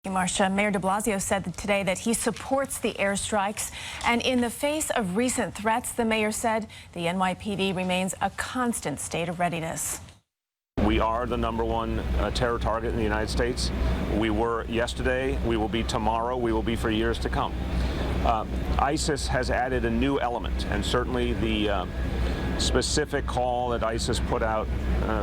Marcia, Mayor de Blasio said today that he supports the airstrikes, and in the face of recent threats, the mayor said the NYPD remains a constant state of readiness. We are the #1 terror target in the United States. We were yesterday, we will be tomorrow, we will be for years to come. ISIS has added a new element, and certainly the specific call that ISIS put out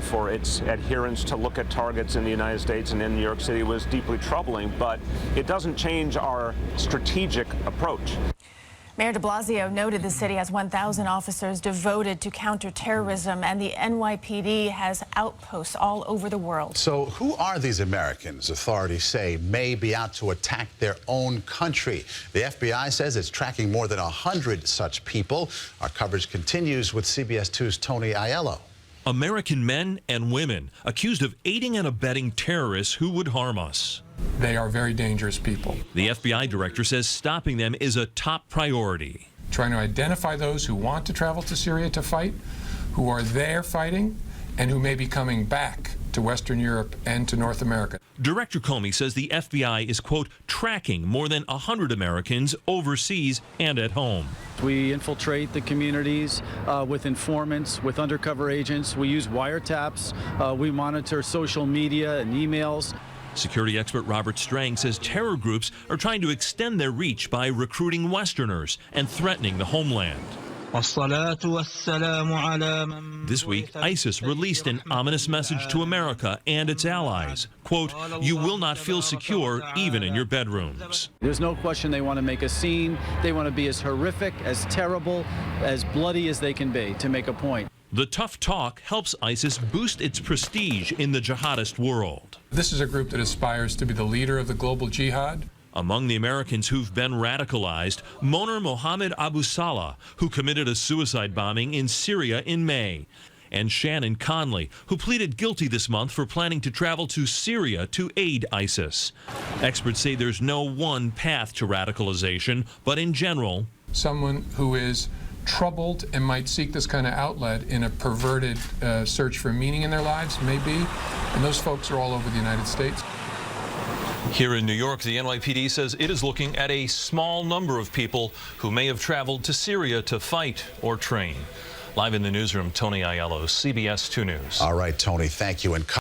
for its adherents to look at targets in the United States and in New York City was deeply troubling, but it doesn't change our strategic approach. Mayor de Blasio noted the city has 1,000 officers devoted to counterterrorism, and the NYPD has outposts all over the world. So who are these Americans authorities say may be out to attack their own country? The FBI says it's tracking more than 100 such people. Our coverage continues with CBS 2's Tony Aiello. American men and women accused of aiding and abetting terrorists who would harm us. They are very dangerous people. The FBI director says stopping them is a top priority. Trying to identify those who want to travel to Syria to fight, who are there fighting, and who may be coming back to Western Europe and to North America. Director Comey says the FBI is, quote, tracking more than 100 Americans overseas and at home. We infiltrate the communities with informants, with undercover agents. We use wiretaps. We monitor social media and emails. Security expert Robert Strang says terror groups are trying to extend their reach by recruiting Westerners and threatening the homeland. This week, ISIS released an ominous message to America and its allies. Quote, you will not feel secure even in your bedrooms. There's no question they want to make a scene. They want to be as horrific, as terrible, as bloody as they can be to make a point. The tough talk helps ISIS boost its prestige in the jihadist world. This is a group that aspires to be the leader of the global jihad. Among the Americans who've been radicalized, Moner Mohammed Abu Salah, who committed a suicide bombing in Syria in May, and Shannon Conley, who pleaded guilty this month for planning to travel to Syria to aid ISIS. Experts say there's no one path to radicalization, but in general, someone who is troubled and might seek this kind of outlet in a perverted search for meaning in their lives, maybe, and those folks are all over the United States. Here in New York, the NYPD says it is looking at a small number of people who may have traveled to Syria to fight or train. Live in the newsroom, Tony Aiello, CBS 2 News. All right, Tony, thank you. And